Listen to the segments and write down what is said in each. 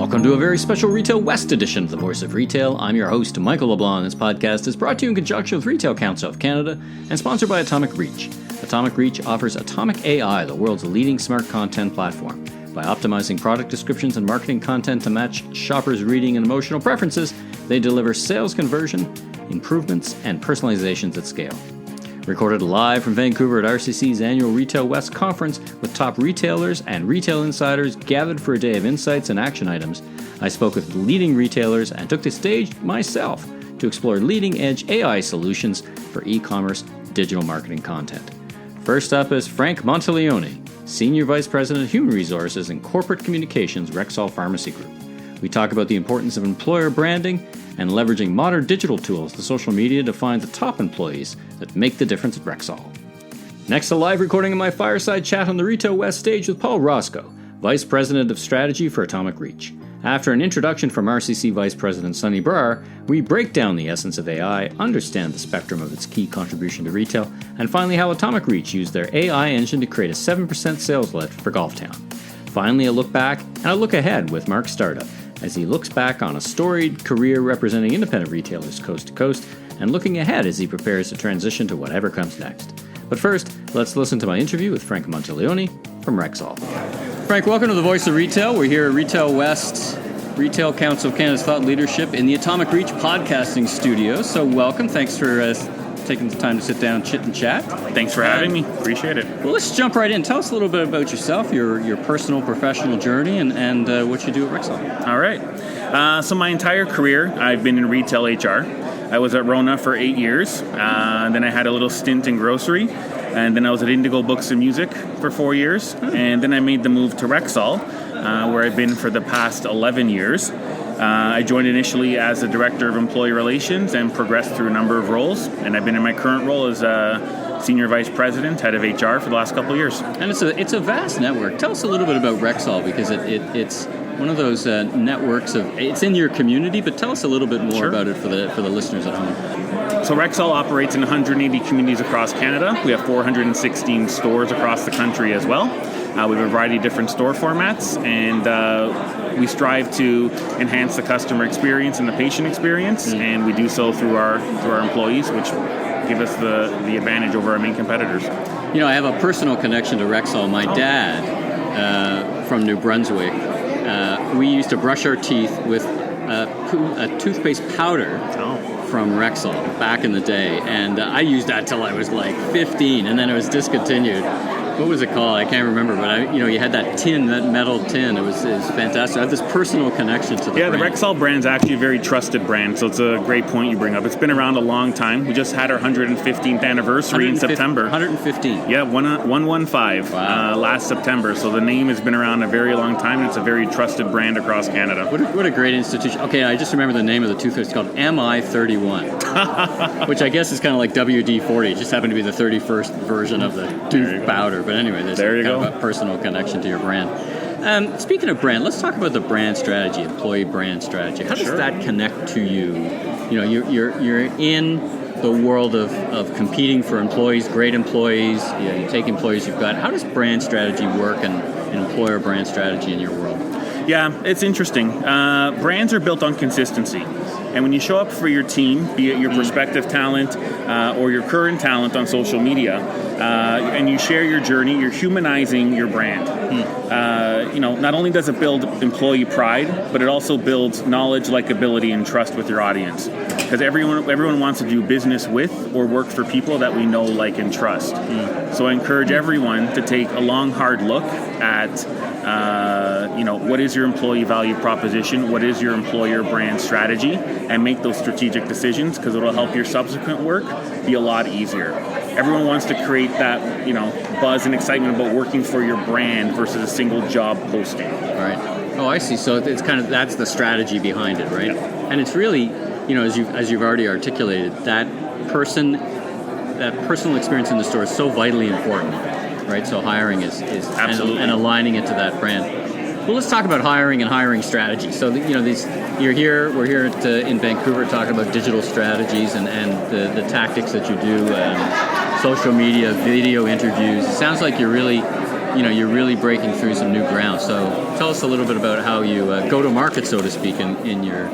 Welcome to a very special Retail West edition of The Voice of Retail. I'm your host, Michael LeBlanc. This podcast is brought to you in conjunction with Retail Council of Canada and sponsored by Atomic Reach. Atomic Reach offers Atomic AI, the world's leading smart content platform. By optimizing product descriptions and marketing content to match shoppers' reading and emotional preferences, they deliver sales conversion, improvements, and personalizations at scale. Recorded live from Vancouver at RCC's annual Retail West conference with top retailers and retail insiders gathered for a day of insights and action items, I spoke with leading retailers and took the stage myself to explore leading-edge AI solutions for e-commerce digital marketing content. First up is Frank Monteleone, Senior Vice President of Human Resources and Corporate Communications, Rexall Pharmacy Group. We talk about the importance of employer branding and leveraging modern digital tools to social media to find the top employees that make the difference at Rexall. Next, a live recording of my fireside chat on the Retail West stage with Paul Rosco, Vice President of Strategy for Atomic Reach. After an introduction from RCC Vice President Sonny Brar, we break down the essence of AI, understand the spectrum of its key contribution to retail, and finally how Atomic Reach used their AI engine to create a 7% sales lift for Golf Town. Finally, a look back and a look ahead with Mark Startup, as he looks back on a storied career representing independent retailers coast to coast, and looking ahead as he prepares to transition to whatever comes next. But first, let's listen to my interview with Frank Monteleone from Rexall. Frank, welcome to the Voice of Retail. We're here at Retail West, Retail Council of Canada's Thought Leadership in the Atomic Reach podcasting studio. So welcome. Thanks for taking the time to sit down, chit and chat. Thanks for having me. Appreciate it. Well, let's jump right in. Tell us a little bit about yourself, your personal, professional journey, and what you do at Rexall. All right. So my entire career, I've been in retail HR. I was at Rona for 8 years. Then I had a little stint in grocery. And then I was at Indigo Books and Music for 4 years. And then I made the move to Rexall, where I've been for the past 11 years. I joined initially as the Director of Employee Relations and progressed through a number of roles. And I've been in my current role as Senior Vice President, Head of HR for the last couple of years. And it's a vast network. Tell us a little bit about Rexall, because it's one of those networks it's in your community, but tell us a little bit more about it for the listeners at home. So Rexall operates in 180 communities across Canada. We have 416 stores across the country as well. We have a variety of different store formats, and we strive to enhance the customer experience and the patient experience, and we do so through our employees, which give us the advantage over our main competitors. You know, I have a personal connection to Rexall. My dad, from New Brunswick, we used to brush our teeth with a toothpaste powder from Rexall back in the day, and I used that till I was like 15, and then it was discontinued. What was it called? I can't remember, but you had that tin, that metal tin. It was fantastic. I have this personal connection to the brand. The Rexall brand is actually a very trusted brand, so it's a great point you bring up. It's been around a long time. We just had our 115th anniversary in September. 115? Yeah, 115 last September. So the name has been around a very long time, and it's a very trusted brand across Canada. What a great institution. Okay, I just remember the name of the toothpaste. It's called MI31, which I guess is kind of like WD-40. It just happened to be the 31st version of the tooth powder. But anyway, there's kind of a personal connection to your brand. Speaking of brand, let's talk about the brand strategy, employee brand strategy. How does that connect to you? You know, you're in the world of competing for employees, great employees. You take employees you've got. How does brand strategy work and employer brand strategy in your world? Yeah, it's interesting. Brands are built on consistency. And when you show up for your team, be it your prospective talent or your current talent on social media, and you share your journey, you're humanizing your brand. Not only does it build employee pride, but it also builds knowledge, likability, and trust with your audience. Because everyone wants to do business with or work for people that we know, like, and trust. So I encourage everyone to take a long, hard look at what is your employee value proposition, what is your employer brand strategy, and make those strategic decisions, because it'll help your subsequent work be a lot easier. Everyone wants to create that, buzz and excitement about working for your brand versus a single job posting. Right. Oh, I see. So it's kind of, that's the strategy behind it, right? Yeah. And it's really, as you've already articulated, that personal experience in the store is so vitally important, right? So hiring is absolutely, and aligning it to that brand. Well, let's talk about hiring and hiring strategy. So, we're here in Vancouver talking about digital strategies and the tactics that you do, social media, video interviews. It sounds like you're really you're really breaking through some new ground. So tell us a little bit about how you go to market, so to speak, in your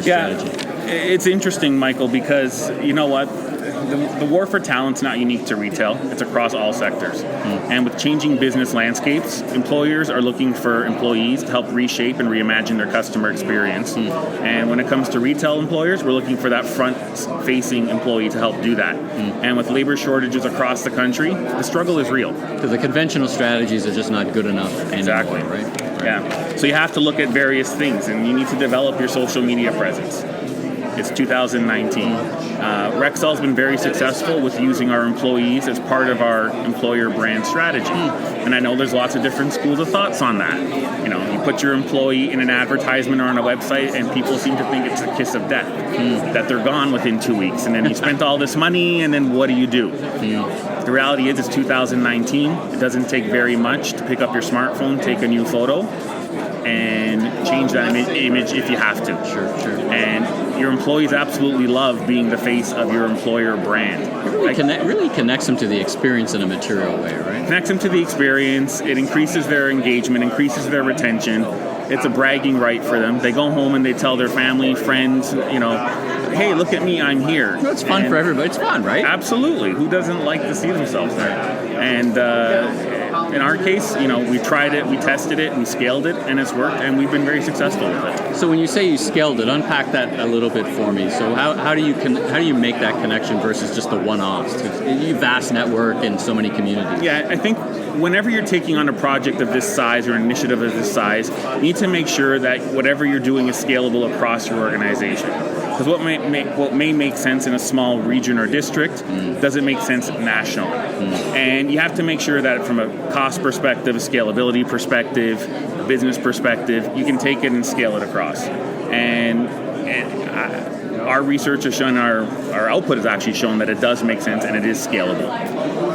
strategy. It's interesting, Michael, because you know what? The war for talent's not unique to retail. It's across all sectors. And with changing business landscapes, employers are looking for employees to help reshape and reimagine their customer experience. And when it comes to retail employers, we're looking for that front-facing employee to help do that. And with labor shortages across the country, the struggle is real. Because the conventional strategies are just not good enough anymore, right? Yeah. So you have to look at various things, and you need to develop your social media presence. It's 2019. Rexall's been very successful with using our employees as part of our employer brand strategy. And I know there's lots of different schools of thoughts on that. You put your employee in an advertisement or on a website, and people seem to think it's a kiss of death, that they're gone within 2 weeks. And then you spent all this money, and then what do you do? The reality is it's 2019. It doesn't take very much to pick up your smartphone, take a new photo, and change that image if you have to. Sure. And your employees absolutely love being the face of your employer brand. It really connects them to the experience in a material way, right? Connects them to the experience. It increases their engagement, increases their retention. It's a bragging right for them. They go home and they tell their family, friends, hey, look at me, I'm here. Well, it's fun for everybody. It's fun, right? Absolutely. Who doesn't like to see themselves there? And in our case, we tried it, we tested it, we scaled it, and it's worked, and we've been very successful with it. So when you say you scaled it, unpack that a little bit for me. So how do you make that connection versus just the one-offs? You vast network in so many communities. Yeah, I think whenever you're taking on a project of this size or an initiative of this size, you need to make sure that whatever you're doing is scalable across your organization. Because what may make sense in a small region or district doesn't make sense nationally. And you have to make sure that from a cost perspective, a scalability perspective, a business perspective, you can take it and scale it across. And our research has shown, our output has actually shown that it does make sense and it is scalable.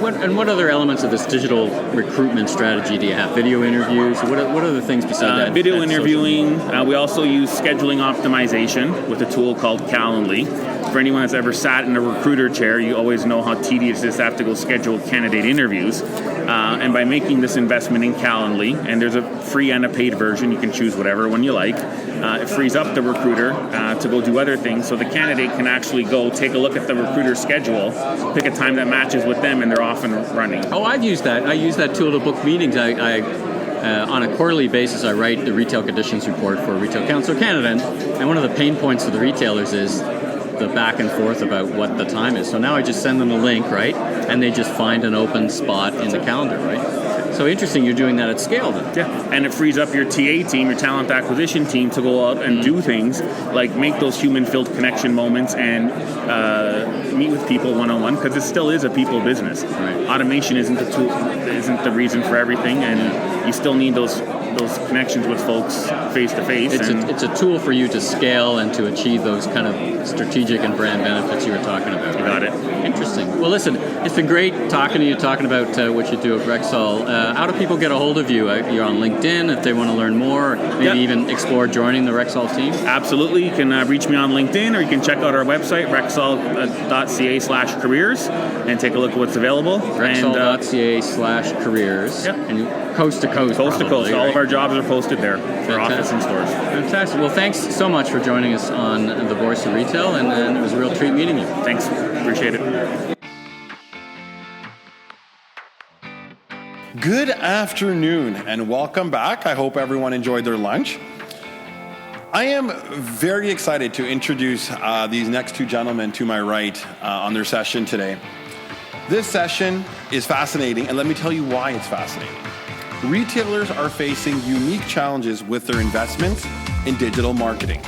What other elements of this digital recruitment strategy do you have? Video interviews? What are the things besides that? Video interviewing. We also use scheduling optimization with a tool called Calendly. For anyone that's ever sat in a recruiter chair, you always know how tedious it is to have to go schedule candidate interviews. And by making this investment in Calendly, and there's a free and a paid version, you can choose whatever one you like, it frees up the recruiter to go do other things, so the candidate can actually go take a look at the recruiter's schedule, pick a time that matches with them, and they're off and running. Oh, I've used that. I use that tool to book meetings. On a quarterly basis, I write the retail conditions report for Retail Council of Canada, and one of the pain points for the retailers is the back and forth about what the time is. So now I just send them a link, right? And they just find an open spot in the calendar, right? So interesting, you're doing that at scale then. Yeah, and it frees up your TA team, your talent acquisition team, to go out and do things like make those human-filled connection moments and meet with people one-on-one, because it still is a people business. Right. Automation isn't the reason for everything, and you still need those connections with folks face-to-face. It's a tool for you to scale and to achieve those kind of strategic and brand benefits you were talking about. You got it. Interesting. Well, listen, it's been great talking to you, talking about what you do at Rexall. How do people get a hold of you? You're on LinkedIn if they want to learn more, or maybe even explore joining the Rexall team? Absolutely. You can reach me on LinkedIn, or you can check out our website, rexall.ca/careers, and take a look at what's available. Rexall.ca/careers. Yep. And coast to coast. Coast to coast. Right? All of our jobs are posted there for office and stores. Fantastic. Well, thanks so much for joining us on The Voice of Retail, and it was a real treat meeting you. Thanks. Appreciate it. Good afternoon and welcome back. I hope everyone enjoyed their lunch. I am very excited to introduce these next two gentlemen to my right on their session today. This session is fascinating, and let me tell you why it's fascinating. Retailers are facing unique challenges with their investments in digital marketing.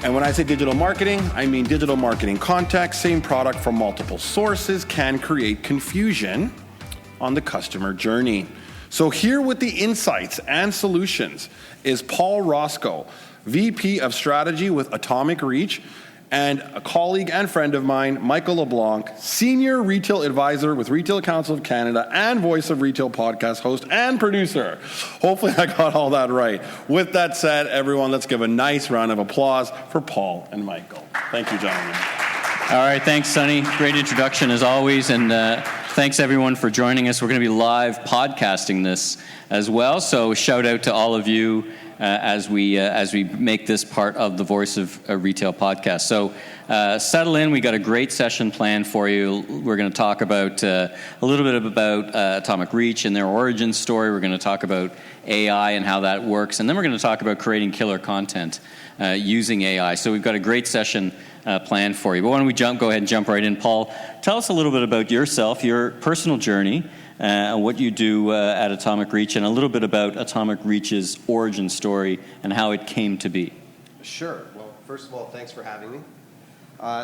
And when I say digital marketing, I mean digital marketing context. Same product from multiple sources can create confusion on the customer journey. So here with the insights and solutions is Paul Rosco, VP of Strategy with Atomic Reach, and a colleague and friend of mine, Michael LeBlanc, Senior Retail Advisor with Retail Council of Canada and Voice of Retail podcast host and producer. Hopefully I got all that right. With that said, everyone, let's give a nice round of applause for Paul and Michael. Thank you, gentlemen. All right, thanks, Sonny. Great introduction as always, and Thanks, everyone, for joining us. We're going to be live podcasting this as well, so shout out to all of you as we make this part of the Voice of Retail podcast. So settle in. We got a great session planned for you. We're going to talk about a little bit about Atomic Reach and their origin story. We're going to talk about AI and how that works, and then we're going to talk about creating killer content using AI. So we've got a great session planned for you. But why don't we go ahead and jump right in. Paul, tell us a little bit about yourself, your personal journey, what you do at Atomic Reach, and a little bit about Atomic Reach's origin story and how it came to be. Sure. Well, first of all, thanks for having me.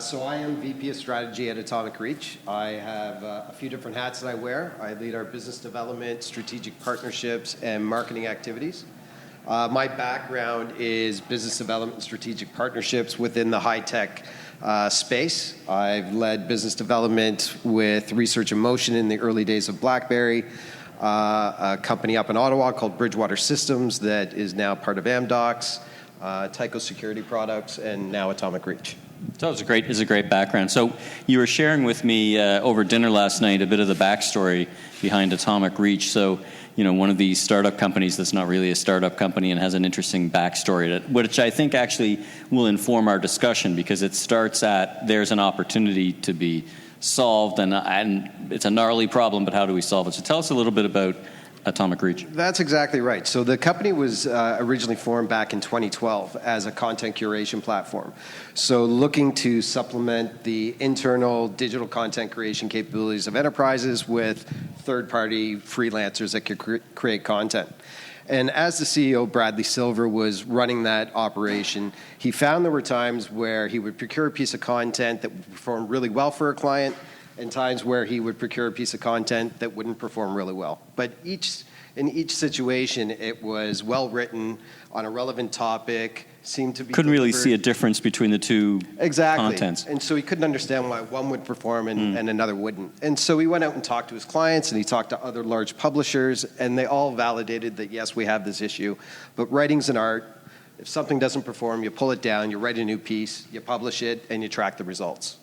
So I am VP of Strategy at Atomic Reach. I have a few different hats that I wear. I lead our business development, strategic partnerships, and marketing activities. My background is business development and strategic partnerships within the high-tech space. I've led business development with Research in Motion in the early days of BlackBerry, a company up in Ottawa called Bridgewater Systems that is now part of Amdocs, Tyco Security Products, and now Atomic Reach. So it's a great background. So you were sharing with me over dinner last night a bit of the backstory behind Atomic Reach. So, one of these startup companies that's not really a startup company and has an interesting backstory, which I think actually will inform our discussion, because it starts at there's an opportunity to be solved, and it's a gnarly problem, but how do we solve it? So tell us a little bit about Atomic Reach. That's exactly right. So the company was originally formed back in 2012 as a content curation platform. So looking to supplement the internal digital content creation capabilities of enterprises with third-party freelancers that could create content. And as the CEO, Bradley Silver, was running that operation, he found there were times where he would procure a piece of content that would perform really well for a client, and times where he would procure a piece of content that wouldn't perform really well. But in each situation, it was well written on a relevant topic, seemed to be couldn't really see a difference between the two contents. And so he couldn't understand why one would perform and another wouldn't. And so he went out and talked to his clients, and he talked to other large publishers, and they all validated that, yes, we have this issue. But writing's an art. If something doesn't perform, you pull it down, you write a new piece, you publish it, and you track the results.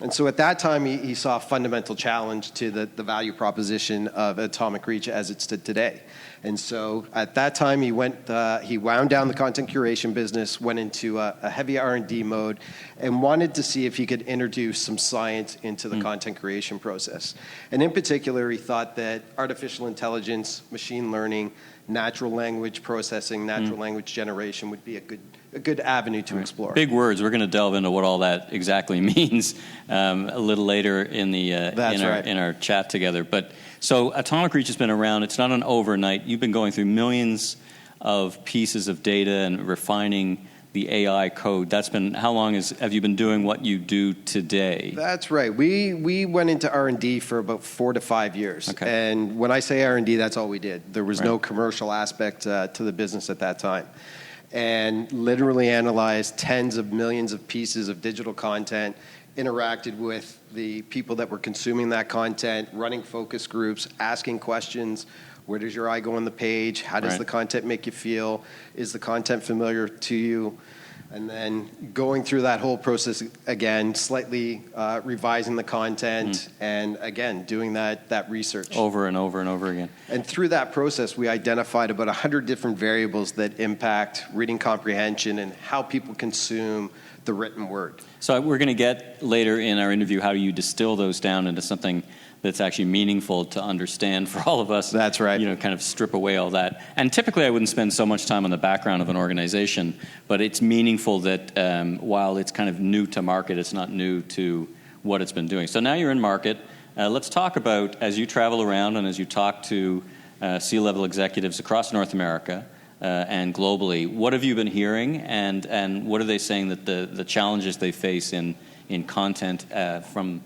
And so at that time, he saw a fundamental challenge to the value proposition of Atomic Reach as it stood today. And so at that time, he wound down the content curation business, went into a heavy R&D mode, and wanted to see if he could introduce some science into the content creation process. And in particular, he thought that artificial intelligence, machine learning, natural language processing, natural language generation would be a good avenue to explore. Big words. We're going to delve into what all that exactly means a little later in our chat together. But so Atomic Reach has been around. It's not an overnight. You've been going through millions of pieces of data and refining the AI code. That's been, how long have you been doing what you do today? That's right. We went into R&D for about 4 to 5 years. Okay. And when I say R&D, that's all we did. There was no commercial aspect to the business at that time. And literally analyzed tens of millions of pieces of digital content, interacted with the people that were consuming that content, running focus groups, asking questions. Where does your eye go on the page? How does the content make you feel? Is the content familiar to you? And then going through that whole process again, slightly revising the content, and again, doing that research. Over and over and over again. And through that process, we identified about 100 different variables that impact reading comprehension and how people consume the written word. So we're going to get later in our interview how you distill those down into something that's actually meaningful to understand for all of us. That's right. Kind of strip away all that. And typically I wouldn't spend so much time on the background of an organization, but it's meaningful that while it's kind of new to market, it's not new to what it's been doing. So now you're in market. Let's talk about, as you travel around and as you talk to C-level executives across North America and globally, what have you been hearing, and what are they saying that the challenges they face in content from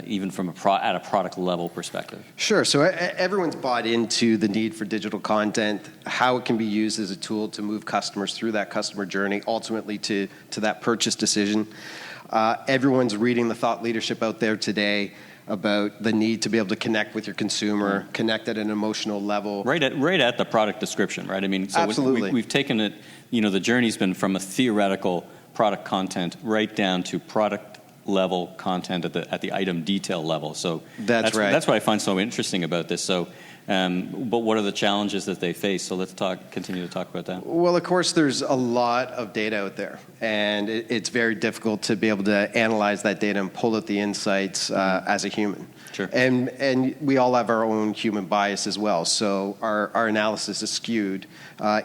even from at a product level perspective? Sure. So everyone's bought into the need for digital content, how it can be used as a tool to move customers through that customer journey, ultimately to that purchase decision. Everyone's reading the thought leadership out there today about the need to be able to connect with your consumer, connect at an emotional level. Right at the product description, right? I mean, so absolutely. We've taken it, the journey's been from a theoretical product content right down to product level content at the item detail level. So that's right. That's what I find so interesting about this. So, but what are the challenges that they face? So let's continue to talk about that. Well, of course, there's a lot of data out there, and it's very difficult to be able to analyze that data and pull out the insights as a human. Sure. And we all have our own human bias as well. So our analysis is skewed,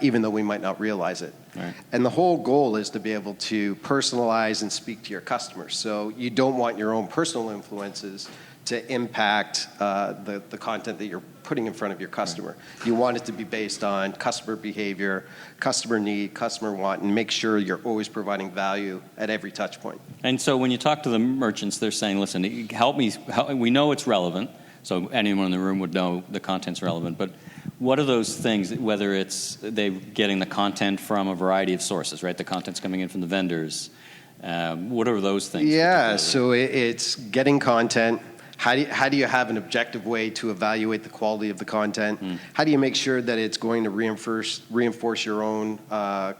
even though we might not realize it. Right. And the whole goal is to be able to personalize and speak to your customers. So you don't want your own personal influences to impact the content that you're putting in front of your customer. Right. You want it to be based on customer behavior, customer need, customer want, and make sure you're always providing value at every touch point. And so when you talk to the merchants, they're saying, listen, help me. We know it's relevant, so anyone in the room would know the content's relevant, but what are those things, whether it's they're getting the content from a variety of sources, right? The content's coming in from the vendors. What are those things? Yeah, so it's getting content. How do you have an objective way to evaluate the quality of the content? How do you make sure that it's going to reinforce your own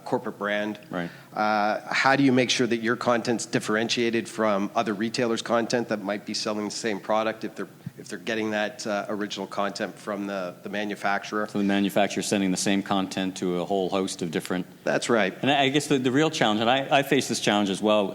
corporate brand? Right. How do you make sure that your content's differentiated from other retailers' content that might be selling the same product if they're getting that original content from the manufacturer? So the manufacturer's sending the same content to a whole host of different... That's right. And I guess the real challenge, and I face this challenge as well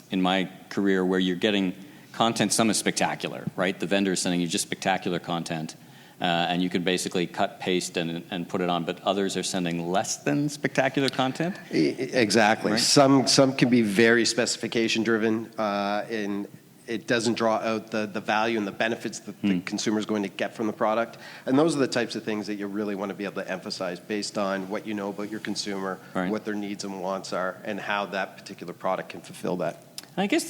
in my career, where you're getting content, some is spectacular, right? The vendor is sending you just spectacular content, and you can basically cut, paste, and put it on, but others are sending less than spectacular content? Exactly. Right? Some can be very specification driven, and it doesn't draw out the value and the benefits that the consumer is going to get from the product. And those are the types of things that you really want to be able to emphasize based on what you know about your consumer, right, what their needs and wants are, and how that particular product can fulfill that. I guess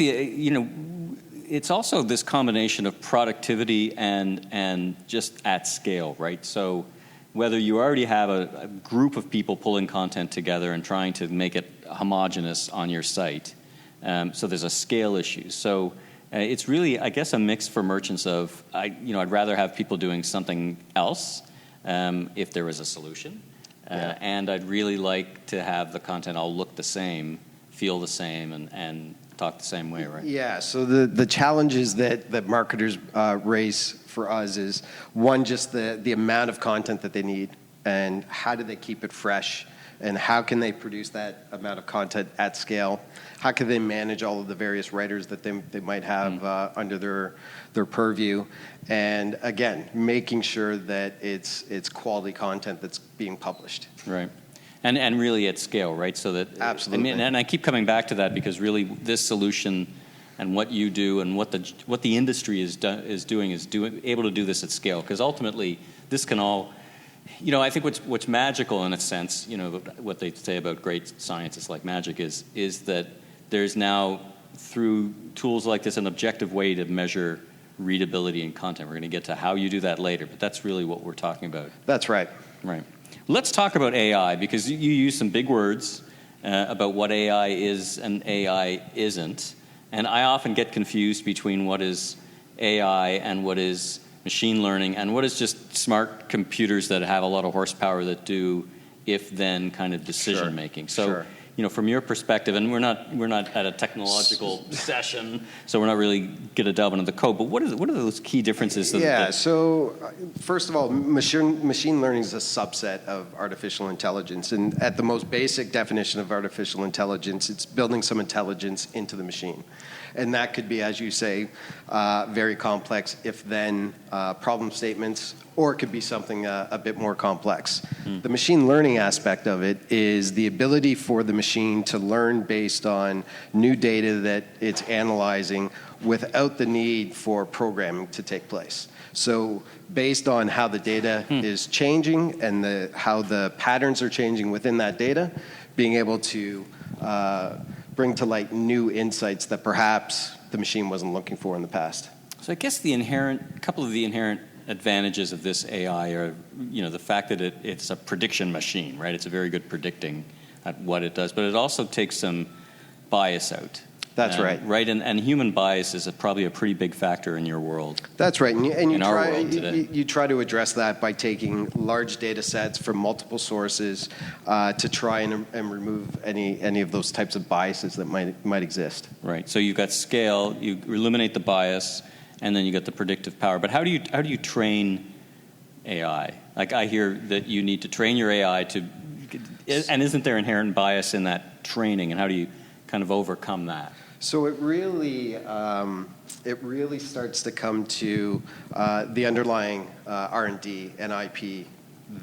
it's also this combination of productivity and just at scale, right? So whether you already have a group of people pulling content together and trying to make it homogeneous on your site, so there's a scale issue. So it's really, I guess, a mix for merchants of, I'd rather have people doing something else if there was a solution, and I'd really like to have the content all look the same, feel the same, and talk the same way, right? Yeah, so the challenges that marketers raise for us is, one, just the amount of content that they need, and how do they keep it fresh, and how can they produce that amount of content at scale? How can they manage all of the various writers that they might have under their purview? And again, making sure that it's quality content that's being published. Right. And really at scale, right? So that absolutely. And I keep coming back to that because really this solution and what you do and what the industry is able to do this at scale. Because ultimately, this can all, I think what's magical in a sense, what they say about great science is like magic is that there's now through tools like this an objective way to measure readability and content. We're going to get to how you do that later, but that's really what we're talking about. That's right. Right. Let's talk about AI, because you use some big words about what AI is and AI isn't. And I often get confused between what is AI and what is machine learning and what is just smart computers that have a lot of horsepower that do if-then kind of decision making. So, from your perspective, and we're not at a technological session, so we're not really going to delve into the code. But what are those key differences? So first of all, machine learning is a subset of artificial intelligence, and at the most basic definition of artificial intelligence, it's building some intelligence into the machine. And that could be, as you say, very complex if-then problem statements, or it could be something a bit more complex. The machine learning aspect of it is the ability for the machine to learn based on new data that it's analyzing without the need for programming to take place. So based on how the data is changing and how the patterns are changing within that data, being able to bring to light new insights that perhaps the machine wasn't looking for in the past. So I guess couple of the inherent advantages of this AI are, the fact that it's a prediction machine, right? It's a very good predicting at what it does, but it also takes some bias out. That's right. Right, and human bias is probably a pretty big factor in your world. That's right, and you try to address that by taking large data sets from multiple sources to try and remove any of those types of biases that might exist. Right. So you've got scale, you eliminate the bias, and then you get the predictive power. But how do you train AI? Like, I hear that you need to train your AI to, and isn't there inherent bias in that training, and how do you kind of overcome that? So it really starts to come to the underlying R&D and IP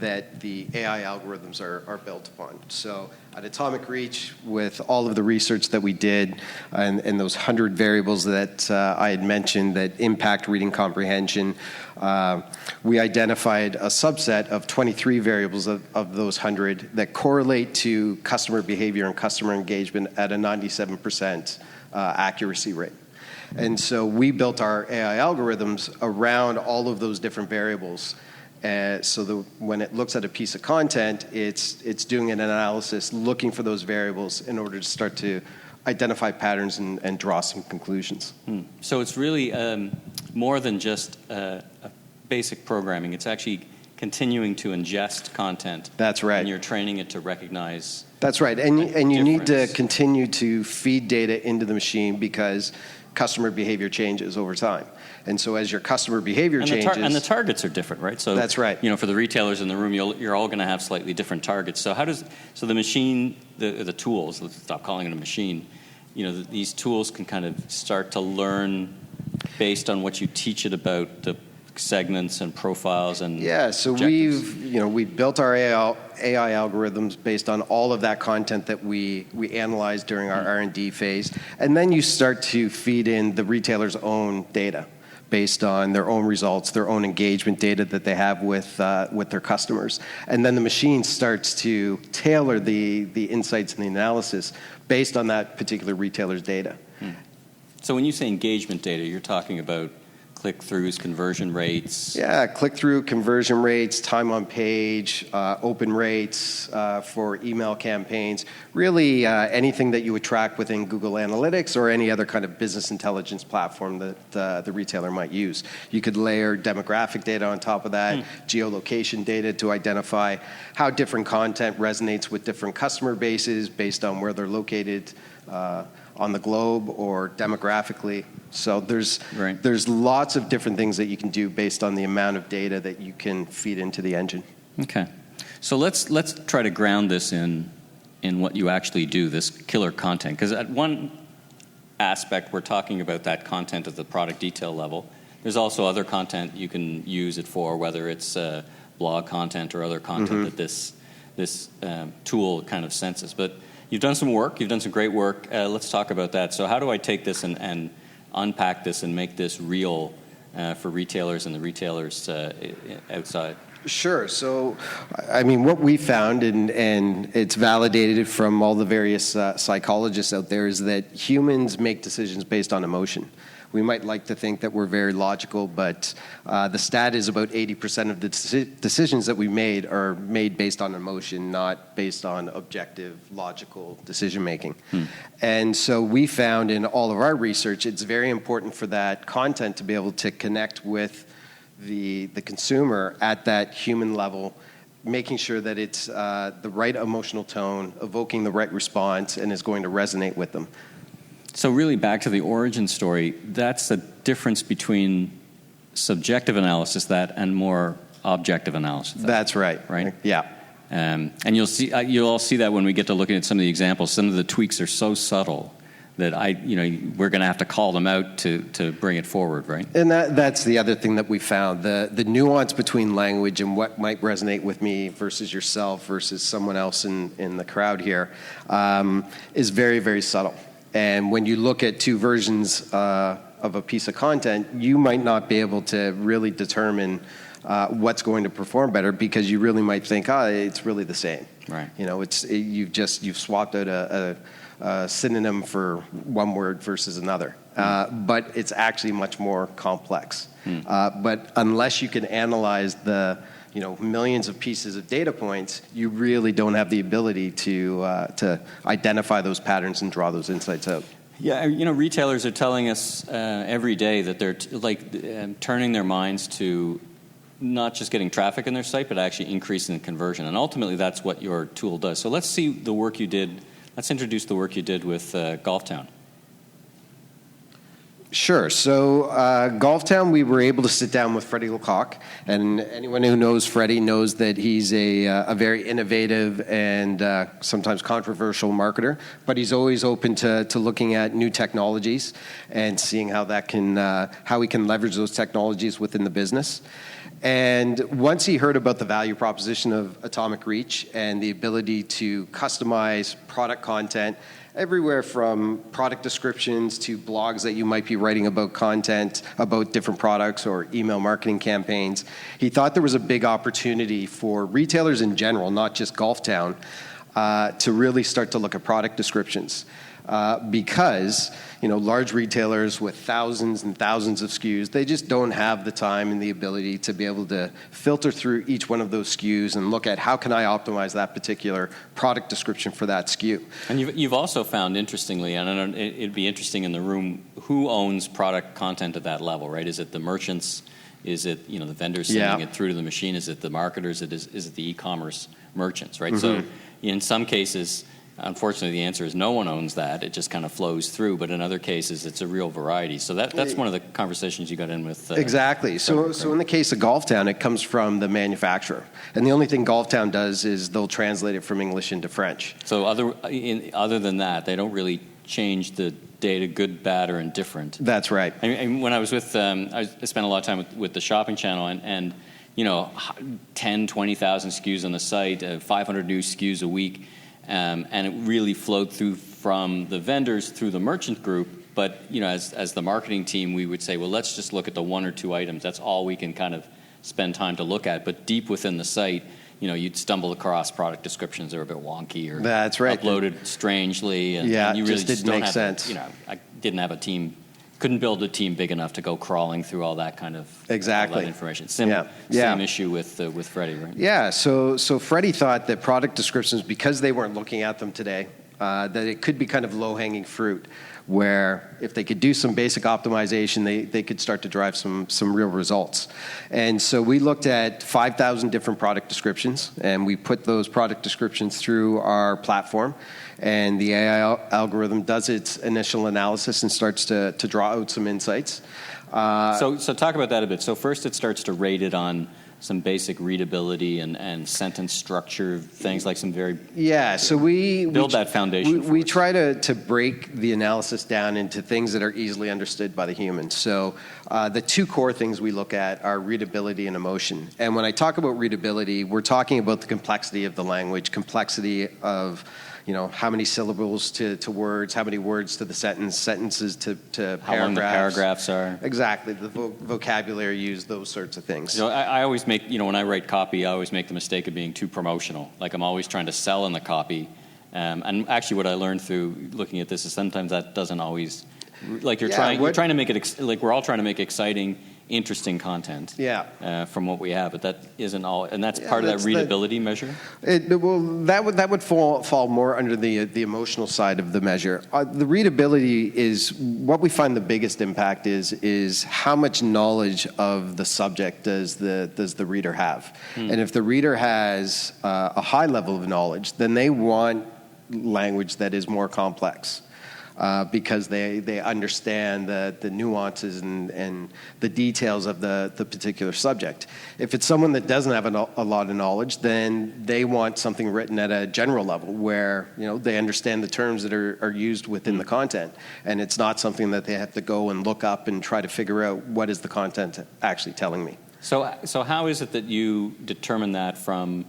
that the AI algorithms are built upon. So at Atomic Reach, with all of the research that we did and those 100 variables that I had mentioned that impact reading comprehension, we identified a subset of 23 variables of those 100 that correlate to customer behavior and customer engagement at a 97% accuracy rate. And so we built our AI algorithms around all of those different variables. So when it looks at a piece of content, it's doing an analysis, looking for those variables in order to start to identify patterns and draw some conclusions. So it's really more than just basic programming. It's actually continuing to ingest content. That's right. And you're training it to recognize. That's right. And you need to continue to feed data into the machine because customer behavior changes over time. And so as your customer behavior changes... and the targets are different, right? So that's right. For the retailers in the room, you're all going to have slightly different targets. So the machine, the tools, let's stop calling it a machine, these tools can kind of start to learn based on what you teach it about the segments and profiles and so objectives. we've built our AI algorithms based on all of that content that we analyzed during our R&D phase, and then you start to feed in the retailer's own data based on their own results, their own engagement data that they have with their customers, and then the machine starts to tailor the insights and the analysis based on that particular retailer's data. So when you say engagement data, you're talking about click-throughs, conversion rates? Yeah, click-through, conversion rates, time on page, open rates for email campaigns, really anything that you would track within Google Analytics or any other kind of business intelligence platform that the retailer might use. You could layer demographic data on top of that, geolocation data to identify how different content resonates with different customer bases based on where they're located on the globe or demographically. So there's lots of different things that you can do based on the amount of data that you can feed into the engine. Okay. So let's try to ground this in what you actually do, this killer content. Because at one aspect, we're talking about that content at the product detail level. There's also other content you can use it for, whether it's blog content or other content that this tool kind of senses. But you've done some work. You've done some great work. Let's talk about that. So how do I take this and unpack this and make this real for retailers and the retailers outside? Sure. So, I mean, what we found, and it's validated from all the various psychologists out there, is that humans make decisions based on emotion. We might like to think that we're very logical, but the stat is about 80% of the decisions that we made are made based on emotion, not based on objective, logical decision-making. And so we found in all of our research, it's very important for that content to be able to connect with the consumer at that human level, making sure that it's the right emotional tone, evoking the right response, and is going to resonate with them. So really back to the origin story, that's the difference between subjective analysis and more objective analysis. That's right. Right? Yeah. And you'll all see that when we get to looking at some of the examples. Some of the tweaks are so subtle that we're going to have to call them out to bring it forward, right? And that's the other thing that we found. The nuance between language and what might resonate with me versus yourself versus someone else in the crowd here is very, very subtle. And when you look at two versions of a piece of content, you might not be able to really determine what's going to perform better because you really might think, it's really the same. Right. You've swapped out a synonym for one word versus another. But it's actually much more complex. But unless you can analyze the millions of pieces of data points, you really don't have the ability to identify those patterns and draw those insights out. Yeah, retailers are telling us every day that they're turning their minds to not just getting traffic in their site, but actually increasing the conversion. And ultimately, that's what your tool does. So let's see the work you did. Let's introduce the work you did with Golf Town. Sure. So Golftown, we were able to sit down with Freddie Lecoq, and anyone who knows Freddie knows that he's a very innovative and sometimes controversial marketer, but he's always open to looking at new technologies and seeing how we can leverage those technologies within the business. And once he heard about the value proposition of Atomic Reach and the ability to customize product content, everywhere from product descriptions to blogs that you might be writing about content about different products or email marketing campaigns, he thought there was a big opportunity for retailers in general, not just Golftown, to really start to look at product descriptions. Because large retailers with thousands and thousands of SKUs, they just don't have the time and the ability to be able to filter through each one of those SKUs and look at how can I optimize that particular product description for that SKU. And you've also found, interestingly, and it'd be interesting in the room, who owns product content at that level, right? Is it the merchants? Is it the vendors sending it through to the machine? Is it the marketers? Is it the e-commerce merchants, right? Mm-hmm. So in some cases, unfortunately, the answer is no one owns that. It just kind of flows through. But in other cases, it's a real variety. So that's one of the conversations you got in with. Exactly. So in the case of Golftown, it comes from the manufacturer. And the only thing Golftown does is they'll translate it from English into French. So other than that, they don't really change the data, good, bad, or indifferent. That's right. When I was with, I spent a lot of time with the shopping channel, and 10, 20,000 SKUs on the site, 500 new SKUs a week. And it really flowed through from the vendors through the merchant group. But as the marketing team, we would say, well, let's just look at the one or two items. That's all we can kind of spend time to look at. But deep within the site, you'd stumble across product descriptions that are a bit wonky or that's right. uploaded strangely, and you really just didn't make sense. I didn't have a team. Couldn't build a team big enough to go crawling through all that kind of all that information. Same issue with Freddie, right? Yeah. So Freddie thought that product descriptions, because they weren't looking at them today, that it could be kind of low-hanging fruit, where if they could do some basic optimization, they could start to drive some real results. And so we looked at 5,000 different product descriptions, and we put those product descriptions through our platform. And the AI algorithm does its initial analysis and starts to draw out some insights. So talk about that a bit. So first it starts to rate it on some basic readability and sentence structure, things like some very... Yeah, so we build that foundation. We try to break the analysis down into things that are easily understood by the human. So the two core things we look at are readability and emotion. And when I talk about readability, we're talking about the complexity of the language, complexity of how many syllables to words, how many words to the sentences to paragraphs. How long the paragraphs are. Exactly, the vocabulary used, those sorts of things. I always make, when I write copy, I always make the mistake of being too promotional. Like I'm always trying to sell in the copy. And actually what I learned through looking at this is sometimes that doesn't always, like you're trying to make it, like we're all trying to make exciting, interesting content from what we have, but that isn't all, and that's part of that readability measure? That would fall more under the emotional side of the measure. The readability is, what we find the biggest impact is how much knowledge of the subject does the reader have. And if the reader has a high level of knowledge, then they want language that is more complex. Because they understand the nuances and the details of the particular subject. If it's someone that doesn't have a lot of knowledge, then they want something written at a general level where they understand the terms that are used within the content, and it's not something that they have to go and look up and try to figure out what is the content actually telling me. So how is it that you determine that from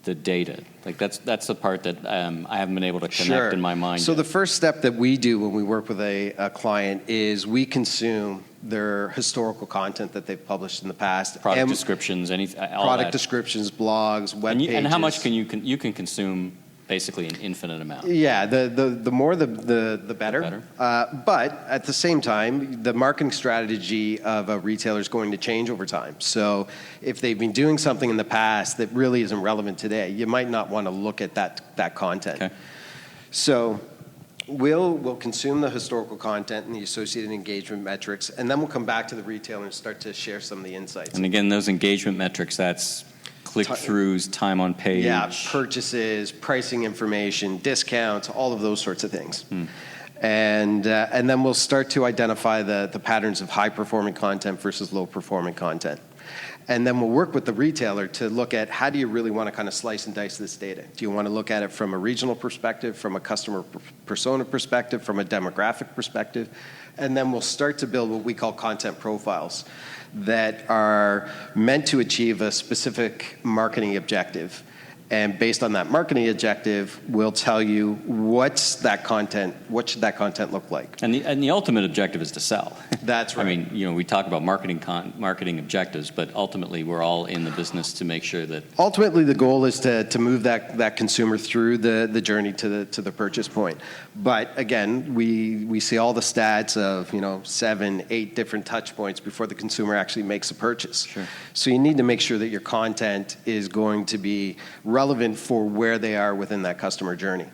the data? Like that's the part that I haven't been able to connect in my mind. So yet. The first step that we do when we work with a client is we consume their historical content that they've published in the past. Product descriptions, all product that. descriptions, blogs, web pages. And how much can you consume? Basically an infinite amount. Yeah, the more the better. But at the same time, the marketing strategy of a retailer is going to change over time. So if they've been doing something in the past that really isn't relevant today, you might not want to look at that content. Okay. So We'll consume the historical content and the associated engagement metrics, and then we'll come back to the retailer and start to share some of the insights. And again, those engagement metrics, that's click-throughs, time on page. Yeah, purchases, pricing information, discounts, all of those sorts of things. And then we'll start to identify the patterns of high-performing content versus low-performing content. And then we'll work with the retailer to look at how do you really want to kind of slice and dice this data. Do you want to look at it from a regional perspective, from a customer persona perspective, from a demographic perspective? And then we'll start to build what we call content profiles that are meant to achieve a specific marketing objective. And based on that marketing objective, we'll tell you what should that content look like. And the ultimate objective is to sell. That's right. I mean, we talk about marketing objectives, but ultimately we're all in the business to make sure that. Ultimately, the goal is to move that consumer through the journey to the purchase point. But again, we see all the stats of 7, 8 different touch points before the consumer actually makes a purchase. Sure. So you need to make sure that your content is going to be relevant for where they are within that customer journey.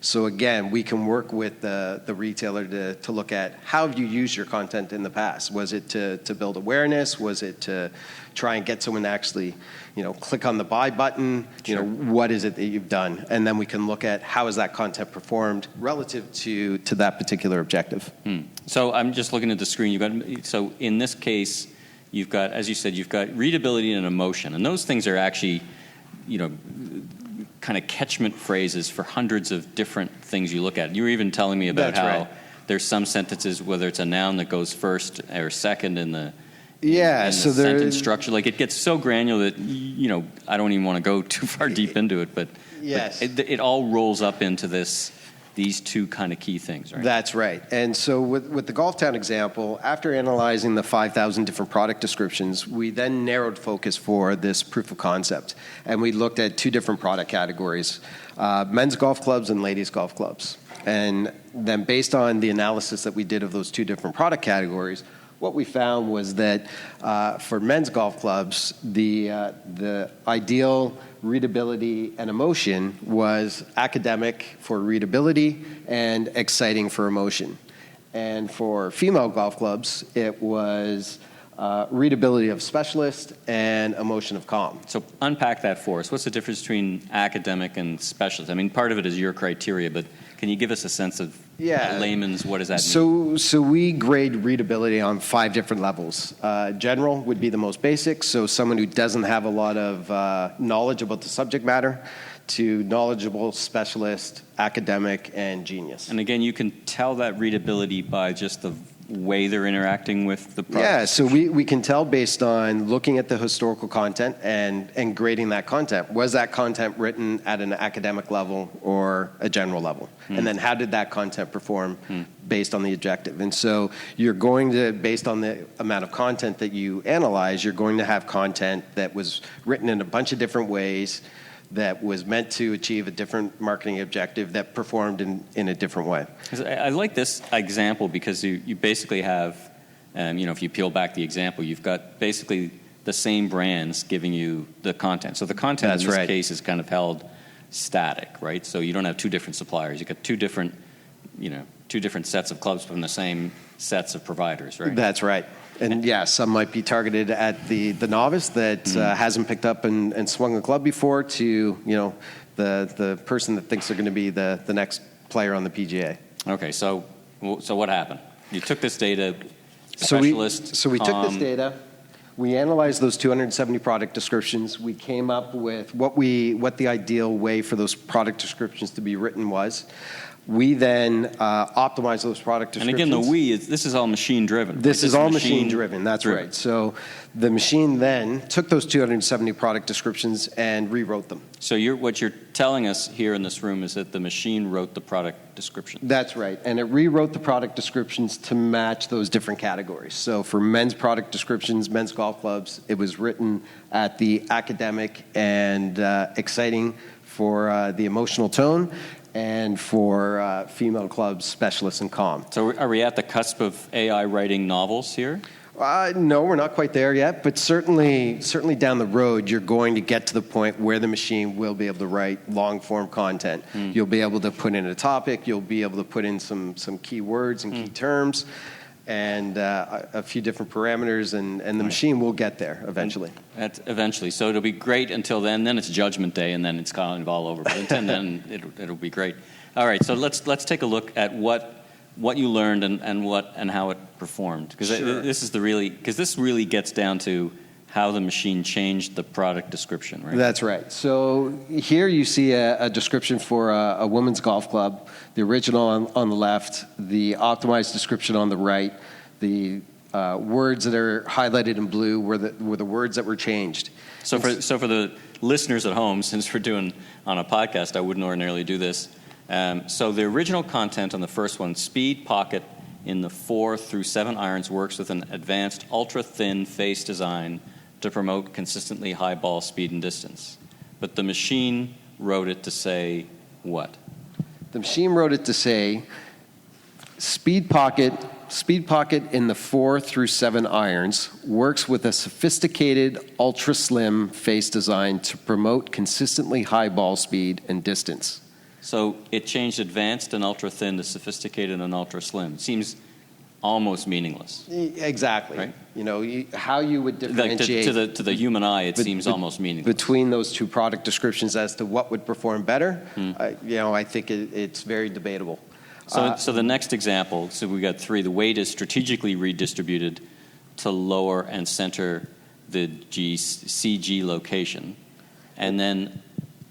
So again, we can work with the retailer to look at how have you used your content in the past? Was it to build awareness? Was it to try and get someone to actually, click on the buy button? Sure. What is it that you've done? And then we can look at how has that content performed relative to that particular objective. So I'm just looking at the screen. So in this case, you've got, as you said, you've got readability and emotion, and those things are actually, kind of catchment phrases for hundreds of different things you look at. You were even telling me about how there's some sentences, whether it's a noun that goes first or second in the sentence structure. Like, it gets so granular that I don't even want to go too far deep into it, but yes, but it all rolls up into these two kind of key things, right? That's right. And so with the Golf Town example, after analyzing the 5,000 different product descriptions, we then narrowed focus for this proof of concept. And we looked at 2 different product categories, men's golf clubs and ladies golf clubs. And then based on the analysis that we did of those 2 different product categories, what we found was that for men's golf clubs, the ideal readability and emotion was academic for readability and exciting for emotion. And for female golf clubs, it was readability of specialist and emotion of calm. So unpack that for us. What's the difference between academic and specialist? I mean, part of it is your criteria, but can you give us a sense of layman's, what does that mean? So we grade readability on 5 different levels. General would be the most basic, so someone who doesn't have a lot of knowledge about the subject matter, to knowledgeable, specialist, academic, and genius. And again, you can tell that readability by just the way they're interacting with the product. Yeah, so we can tell based on looking at the historical content and grading that content. Was that content written at an academic level or a general level? And then how did that content perform based on the objective? And so you're going to, based on the amount of content that you analyze, you're going to have content that was written in a bunch of different ways, that was meant to achieve a different marketing objective, that performed in a different way. I like this example because you basically have, if you peel back the example, you've got basically the same brands giving you the content. So the content in this case is kind of held static, right? So you don't have 2 different suppliers. You've got 2 different sets of clubs from the same sets of providers, right? That's right. And some might be targeted at the novice that hasn't picked up and swung a club before, to the person that thinks they're going to be the next player on the PGA. Okay, so what happened? You took this data, So we took this data, we analyzed those 270 product descriptions. We came up with what the ideal way for those product descriptions to be written was. We then optimize those product descriptions. And again, this is all machine driven. This is all machine driven, that's right. So the machine then took those 270 product descriptions and rewrote them. So what you're telling us here in this room is that the machine wrote the product description. That's right. And it rewrote the product descriptions to match those different categories. So for men's product descriptions, men's golf clubs, it was written at the academic and exciting for the emotional tone, and for female clubs, specialists, and calm. So are we at the cusp of AI writing novels here? No, we're not quite there yet, but certainly down the road, you're going to get to the point where the machine will be able to write long-form content. You'll be able to put in a topic. You'll be able to put in some keywords and key terms, and a few different parameters, and the machine will get there eventually. Eventually. So it'll be great until then. Then it's Judgment Day, and then it's kind of all over. But until then, it'll be great. All right. So let's take a look at what you learned and how it performed, because this really gets down to how the machine changed the product description, right? That's right. So here you see a description for a women's golf club, the original on the left, the optimized description on the right. The words that are highlighted in blue were the words that were changed. So for the listeners at home, since we're doing on a podcast, I wouldn't ordinarily do this. So the original content on the first one, speed pocket in the 4 through 7 irons, works with an advanced ultra-thin face design to promote consistently high ball speed and distance. But the machine wrote it to say what? The machine wrote it to say speed pocket in the 4 through 7 irons works with a sophisticated ultra-slim face design to promote consistently high ball speed and distance. So it changed advanced and ultra-thin to sophisticated and ultra-slim. It seems almost meaningless. Exactly. Right? How you would differentiate... To the human eye, it seems almost meaningless. Between those two product descriptions as to what would perform better, I think it's very debatable. So the next example, so we got 3. The weight is strategically redistributed to lower and center the CG location. And then...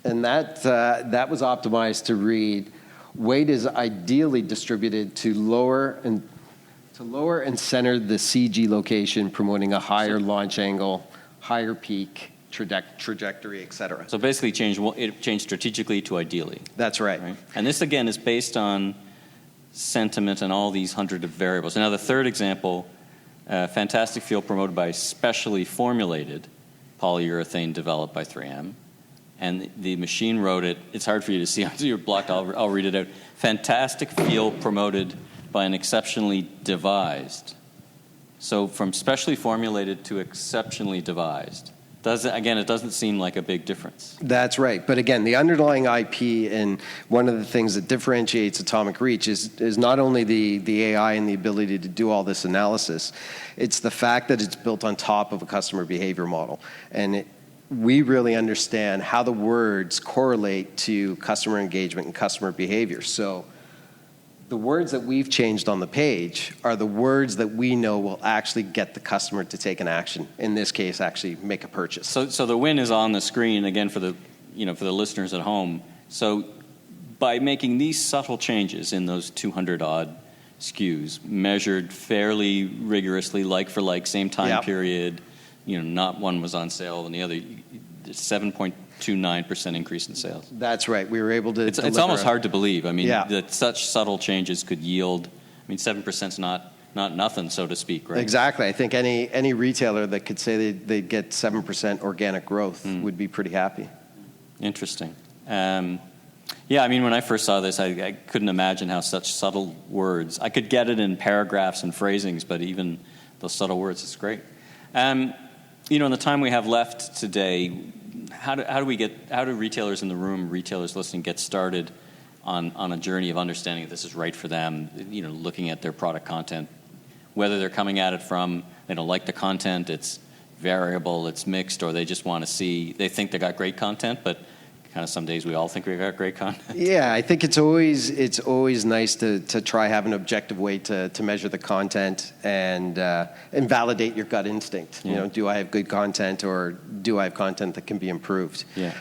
And that was optimized to read, weight is ideally distributed to lower and center the CG location, promoting a higher launch angle, higher peak, trajectory, etc. So basically it changed strategically to ideally. That's right. And this, again, is based on sentiment and all these hundred of variables. Now, the third example, fantastic feel promoted by specially formulated polyurethane developed by 3M. And the machine wrote it. It's hard for you to see. You're blocked. I'll read it out. Fantastic feel promoted by an exceptionally devised. So from specially formulated to exceptionally devised. It doesn't seem like a big difference. That's right. But again, the underlying IP and one of the things that differentiates Atomic Reach is not only the AI and the ability to do all this analysis, it's the fact that it's built on top of a customer behavior model. And we really understand how the words correlate to customer engagement and customer behavior. So the words that we've changed on the page are the words that we know will actually get the customer to take an action. In this case, actually make a purchase. So the win is on the screen again for the listeners at home. So by making these subtle changes in those 200 odd SKUs, measured fairly rigorously, like for like, same time period. Not one was on sale and the other, 7.29% increase in sales. That's right. We were able to. It's almost hard to believe. I mean, that such subtle changes could yield. 7% is not nothing, so to speak, right? Exactly. I think any retailer that could say they'd get 7% organic growth would be pretty happy. Interesting. When I first saw this, I couldn't imagine how such subtle words. I could get it in paragraphs and phrasings, but even those subtle words, it's great. In the time we have left today, how do retailers in the room, retailers listening, get started on a journey of understanding that this is right for them, looking at their product content, whether they're coming at it from, they don't like the content, it's variable, it's mixed, or they just want to see, they think they got great content, but kind of some days we all think we got great content. Yeah, I think it's always nice to try have an objective way to measure the content and validate your gut instinct. Yeah. Do I have good content or do I have content that can be improved? Yeah.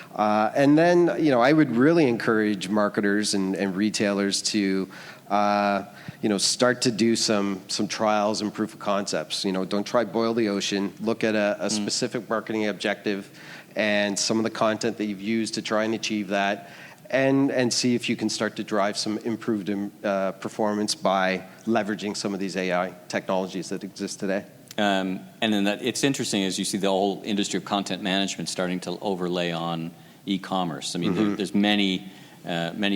And then I would really encourage marketers and retailers to start to do some trials and proof of concepts. Don't try boil the ocean. Look at a specific marketing objective and some of the content that you've used to try and achieve that, and see if you can start to drive some improved performance by leveraging some of these AI technologies that exist today. And then it's interesting as you see the whole industry of content management starting to overlay on e-commerce. There's many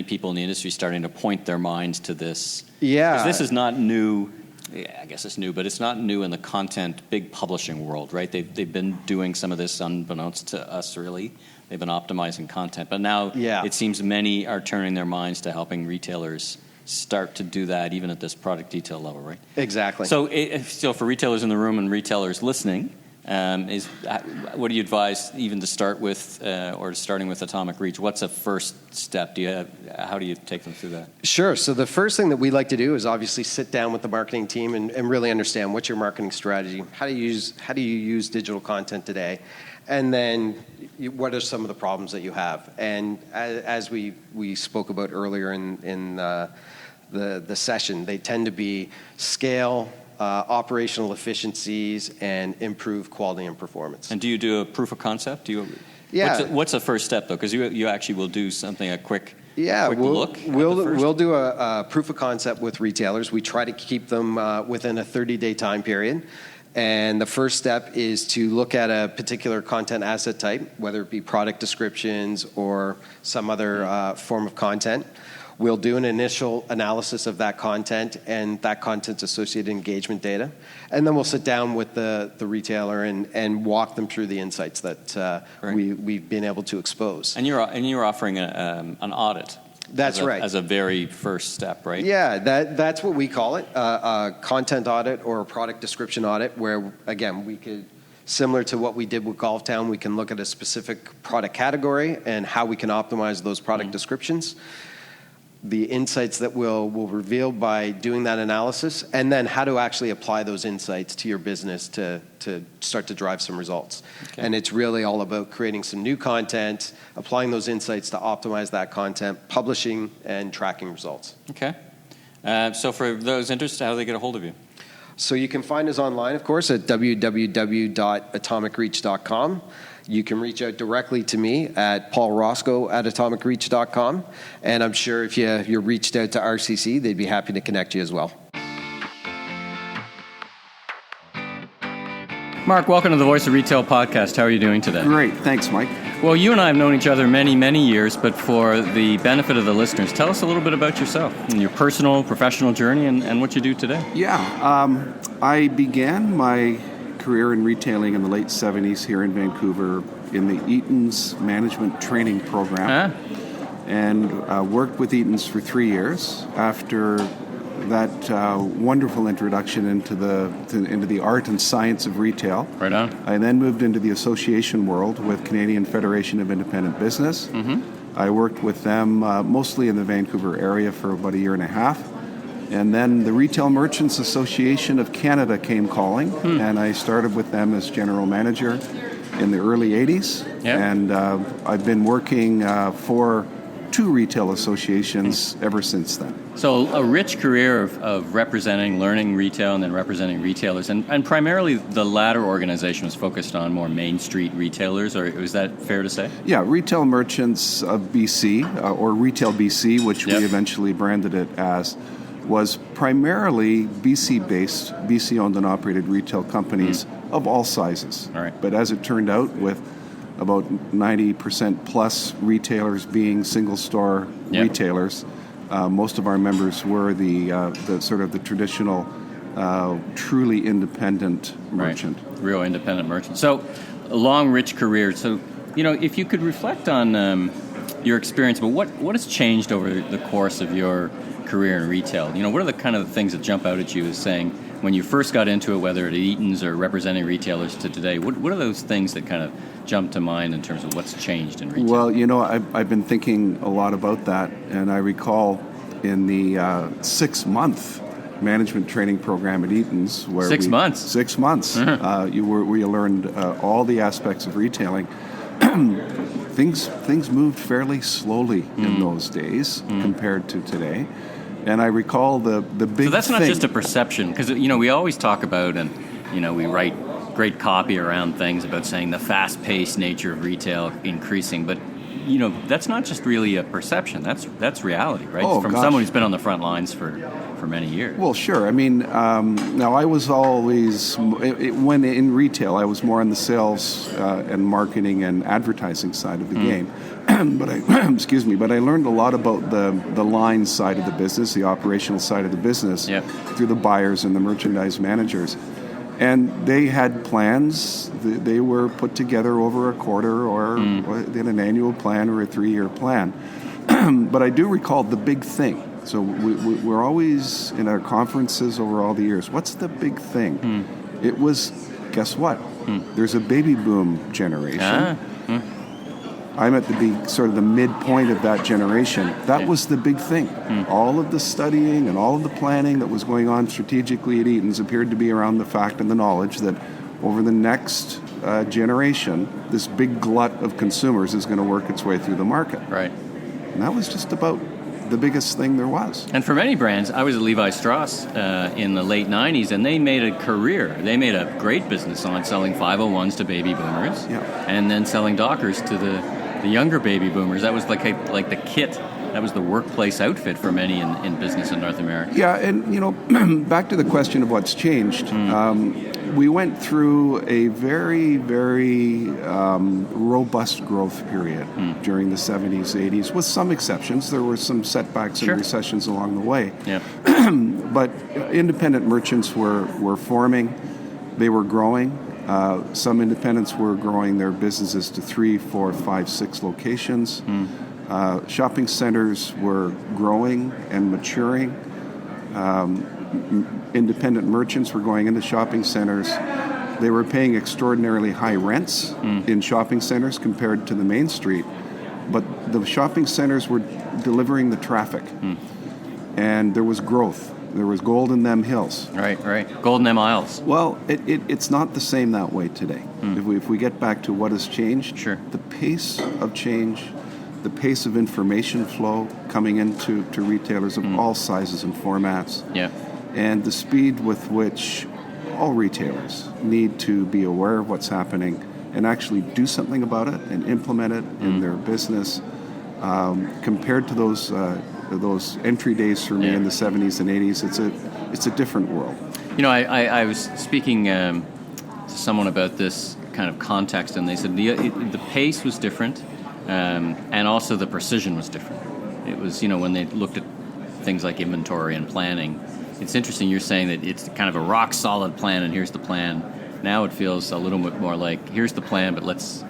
people in the industry starting to point their minds to this. Yeah. 'Cause this is not new I guess it's new, but it's not new in the content, big publishing world, right? They've been doing some of this unbeknownst to us, really. They've been optimizing content. But now it seems many are turning their minds to helping retailers start to do that, even at this product detail level, right? Exactly. So for retailers in the room and retailers listening, what do you advise even to start with, or starting with Atomic Reach? What's a first step? How do you take them through that? Sure. So the first thing that we like to do is obviously sit down with the marketing team and really understand what's your marketing strategy. How do you use digital content today? And then what are some of the problems that you have? And as we spoke about earlier in the session, they tend to be scale, operational efficiencies, and improve quality and performance. And do you do a proof of concept? What's the first step, though? Because you actually will do something, a quick look? We'll do a proof of concept with retailers. We try to keep them within a 30-day time period. And the first step is to look at a particular content asset type, whether it be product descriptions or some other form of content. We'll do an initial analysis of that content and that content's associated engagement data. And then we'll sit down with the retailer and walk them through the insights that we've been able to expose. And you're offering an audit. That's right. As a very first step, right? Yeah, that's what we call it, a content audit or a product description audit, where, again, we could, similar to what we did with Golf Town, we can look at a specific product category and how we can optimize those product descriptions, the insights that we'll reveal by doing that analysis, and then how to actually apply those insights to your business to start to drive some results. Okay. And it's really all about creating some new content, applying those insights to optimize that content, publishing, and tracking results. Okay. So for those interested, how do they get a hold of you? So you can find us online, of course, at www.atomicreach.com. You can reach out directly to me at Paul Rosco at atomicreach.com. And I'm sure if you reached out to RCC, they'd be happy to connect you as well. Mark, welcome to the Voice of Retail podcast. How are you doing today? Great. Thanks, Mike. Well, you and I have known each other many, many years, but for the benefit of the listeners, tell us a little bit about yourself and your personal, professional journey and what you do today. Yeah. I began my career in retailing in the late 70s here in Vancouver in the Eaton's management training program, and worked with Eaton's for 3 years. After that wonderful introduction into the art and science of retail, right on. I then moved into the association world with Canadian Federation of Independent Business. Mm-hmm. I worked with them mostly in the Vancouver area for about a year and a half. And then the Retail Merchants Association of Canada came calling, and I started with them as general manager in the early 80s. Yep. And I've been working for 2 retail associations ever since then. So a rich career of representing, learning retail, and then representing retailers. And primarily the latter organization was focused on more Main Street retailers, or is that fair to say? Yeah, Retail Merchants of BC, or Retail BC, which we eventually branded it as, was primarily BC-based, BC-owned and operated retail companies of all sizes. All right. But as it turned out, with about 90% plus retailers being single-store retailers, most of our members were the sort of the traditional, truly independent merchant. Right. Real independent merchant. So, a long, rich career. So, if you could reflect on your experience, but what has changed over the course of your career in retail? What are the kind of things that jump out at you as saying, when you first got into it, whether at Eaton's or representing retailers to today, what are those things that kind of jump to mind in terms of what's changed in retail? Well, I've been thinking a lot about that, and I recall in the 6-month management training program at Eaton's, where 6 months? 6 months. Where you learned all the aspects of retailing. Things moved fairly slowly in those days compared to today. And I recall the big So that's not thing. just a perception, because, we always talk about, and, we write great copy around things about saying the fast-paced nature of retail increasing, but that's not just really a perception. That's reality, right? Oh, From gosh. someone who's been on the front lines for many years. Well, sure. I mean, now I was always, when in retail, I was more on the sales and marketing and advertising side of the game. But I learned a lot about the line side of the business, the operational side of the business, through the buyers and the merchandise managers. And they had plans. They were put together over a quarter or in an annual plan or a 3-year plan. But I do recall the big thing. So we're always in our conferences over all the years. What's the big thing? It was, guess what? There's a baby boom generation. I'm at the midpoint of that generation. That was the big thing. All of the studying and all of the planning that was going on strategically at Eaton's appeared to be around the fact and the knowledge that over the next generation, this big glut of consumers is going to work its way through the market. Right. And that was just about the biggest thing there was. And for many brands, I was at Levi Strauss in the late 90s, and they made a career. They made a great business on selling 501s to baby boomers, and then selling Dockers to the younger baby boomers. That was like the kit. That was the workplace outfit for many in business in North America. Yeah, and back to the question of what's changed. We went through a very, very robust growth period during the 70s, 80s, with some exceptions. There were some setbacks and recessions along the way. Yeah. But independent merchants were forming. They were growing. Some independents were growing their businesses to 3, 4, 5, 6 locations. Shopping centers were growing and maturing. Independent merchants were going into shopping centers. They were paying extraordinarily high rents in shopping centers compared to the main street, but the shopping centers were delivering the traffic, and there was growth. There was gold in them hills. Right. Gold in them aisles. Well, it's not the same that way today. If we get back to what has changed, the pace of change, the pace of information flow coming into retailers of all sizes and formats, and the speed with which all retailers need to be aware of what's happening and actually do something about it and implement it in their business, compared to those entry days for me in the 70s and 80s, it's a different world. I was speaking to someone about this kind of context, and they said the pace was different, and also the precision was different. It was, when they looked at things like inventory and planning, it's interesting you're saying that it's kind of a rock solid plan and here's the plan. Now it feels a little bit more like here's the plan, but let's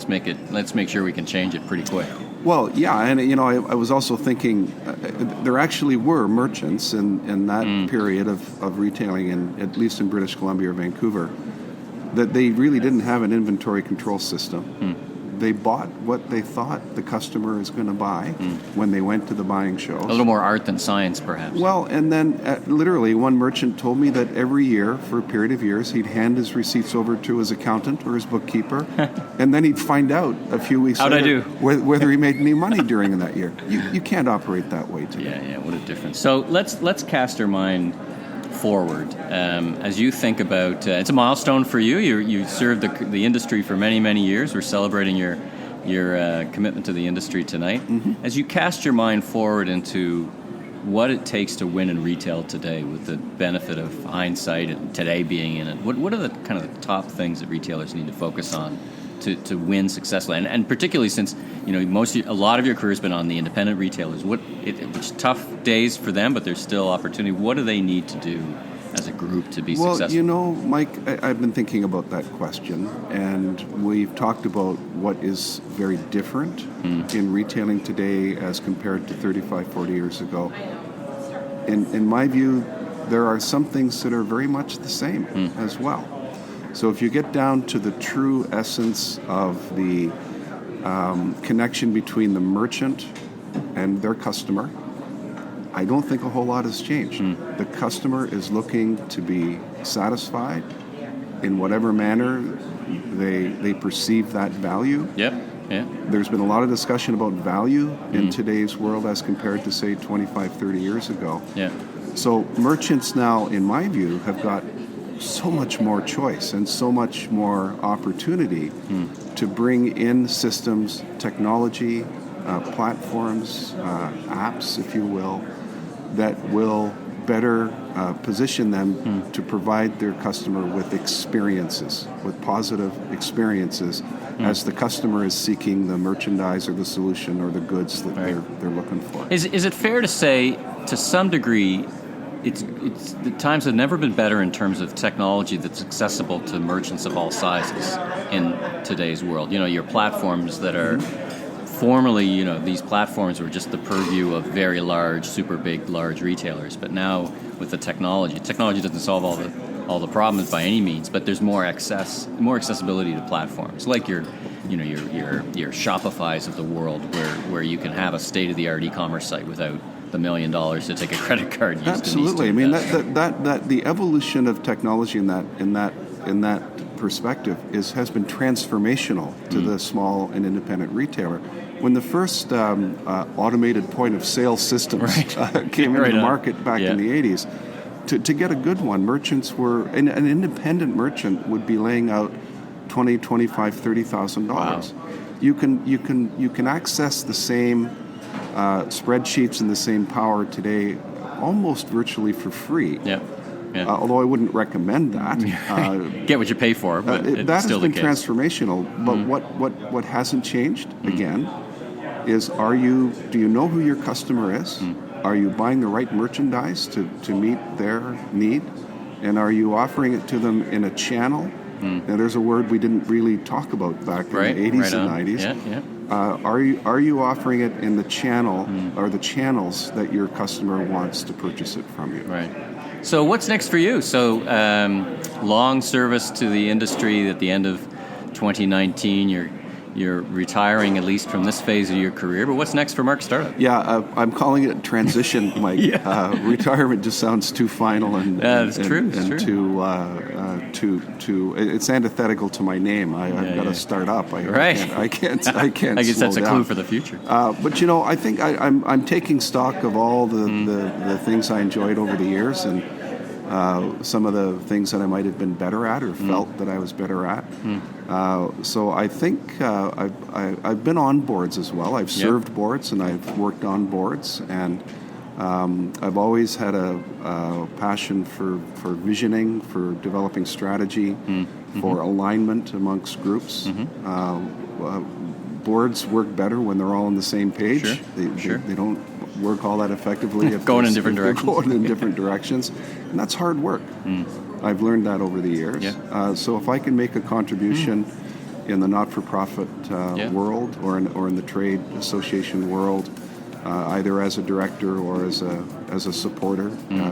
make sure we can change it pretty quick. Well, yeah, and I was also thinking there actually were merchants in that period of retailing, at least in British Columbia or Vancouver, that they really didn't have an inventory control system. They bought what they thought the customer is going to buy when they went to the buying shows. A little more art than science, perhaps. Well, and then literally one merchant told me that every year, for a period of years, he'd hand his receipts over to his accountant or his bookkeeper, and then he'd find out a few weeks later whether he made any money during that year. You can't operate that way today. Yeah, what a difference. So let's cast our mind forward as you think about it's a milestone for you. You served the industry for many, many years. We're celebrating your commitment to the industry tonight. As you cast your mind forward into what it takes to win in retail today, with the benefit of hindsight and today being in it, what are the kind of the top things that retailers need to focus on to win successfully, and particularly since a lot of your career has been on the independent retailers. It's tough days for them, but there's still opportunity. What do they need to do as a group to be successful? Well, Mike, I've been thinking about that question, and we've talked about what is very different in retailing today as compared to 35, 40 years ago. In my view, there are some things that are very much the same as well. So if you get down to the true essence of the connection between the merchant and their customer, I don't think a whole lot has changed. The customer is looking to be satisfied in whatever manner they perceive that value. There's been a lot of discussion about value in today's world as compared to, say, 25, 30 years ago. So merchants now, in my view, have got so much more choice and so much more opportunity to bring in systems, technology, platforms, apps, if you will, that will better position them to provide their customer with experiences, with positive experiences, as the customer is seeking the merchandise or the solution or the goods that they're looking for. Is it fair to say, to some degree, it's the times have never been better in terms of technology that's accessible to merchants of all sizes in today's world? You know, your platforms that are formerly, you know, these platforms were just the purview of very large, super big, large retailers. But now with the technology doesn't solve all the problems by any means, but there's more accessibility to platforms like your Shopify's of the world, where you can have a state-of-the-art e-commerce site without the $1 million to take a credit card. Absolutely. I mean, that the evolution of technology in that perspective has been transformational to the small and independent retailer. When the first automated point of sale systems came into the market back in the 80s, to get a good one, merchants were an independent merchant would be laying out $20,000, $25,000, $30,000. Wow. You can access the same spreadsheets and the same power today almost virtually for free. Yeah. Although I wouldn't recommend that. Get what you pay for, but that still has been the case. Transformational. But what hasn't changed again is do you know who your customer is? Are you buying the right merchandise to meet their need? And are you offering it to them in a channel? Now, there's a word we didn't really talk about back in the 80s and 90s. Are you offering it in the channel or the channels that your customer wants to purchase it from you? Right. So what's next for you? So long service to the industry at the end of 2019. You're retiring, at least from this phase of your career. But what's next for Mark Startup? Yeah, I'm calling it transition, Mike. Retirement just sounds too final and it's true. too it's antithetical to my name. I've got to start up. I can't. I guess that's a down. clue for the future. But you know, I think I'm taking stock of all the things I enjoyed over the years, and some of the things that I might have been better at or felt that I was better at. So I think I've been on boards as well. I've served boards and I've worked on boards, and I've always had a passion for visioning, for developing strategy, for alignment amongst groups. Boards work better when they're all on the same page. They don't work all that effectively if going in different directions. Going in different directions, and that's hard work. I've learned that over the years. So if I can make a contribution in the not-for-profit world or in the trade association world, either as a director or as a supporter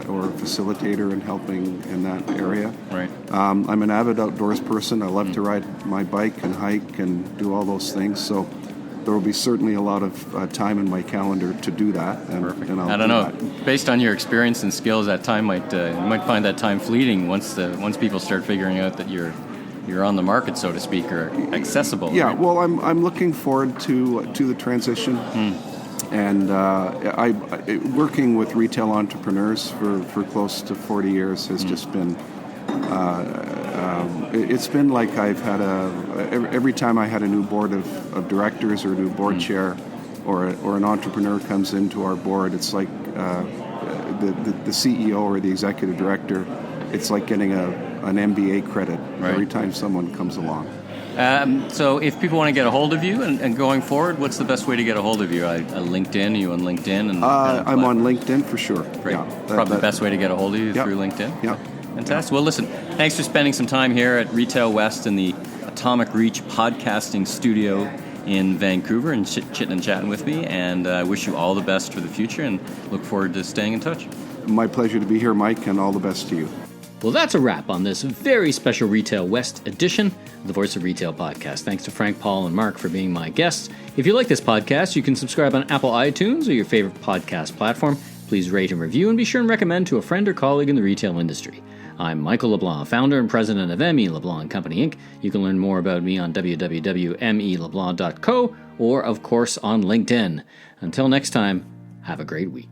or a facilitator in helping in that area. Right. I'm an avid outdoors person. I love to ride my bike and hike and do all those things. So there will be certainly a lot of time in my calendar to do that. Perfect. And I don't know. Based on your experience and skills, that time you might find that time fleeting once people start figuring out that you're on the market, so to speak, or accessible. Yeah. Right? Well, I'm looking forward to the transition. And working with retail entrepreneurs for close to 40 years has just been, it's been like I've had every time I had a new board of directors or a new board chair or an entrepreneur comes into our board, it's like the CEO or the executive director, it's like getting an MBA credit every time someone comes along. So if people want to get a hold of you and going forward, what's the best way to get a hold of you? LinkedIn? Are you on LinkedIn? I'm on LinkedIn for sure. Great. Yeah, Probably the best way to get a hold of you through LinkedIn? Yeah. Fantastic. Well, listen, thanks for spending some time here at Retail West in the Atomic Reach podcasting studio in Vancouver and chitting and chatting with me. And I wish you all the best for the future and look forward to staying in touch. My pleasure to be here, Mike, and all the best to you. Well, that's a wrap on this very special Retail West edition of the Voice of Retail podcast. Thanks to Frank, Paul, and Mark for being my guests. If you like this podcast, you can subscribe on Apple iTunes or your favorite podcast platform. Please rate and review, and be sure and recommend to a friend or colleague in the retail industry. I'm Michael LeBlanc, founder and president of M.E. LeBlanc Company, Inc. You can learn more about me on www.meleblanc.co or, of course, on LinkedIn. Until next time, have a great week.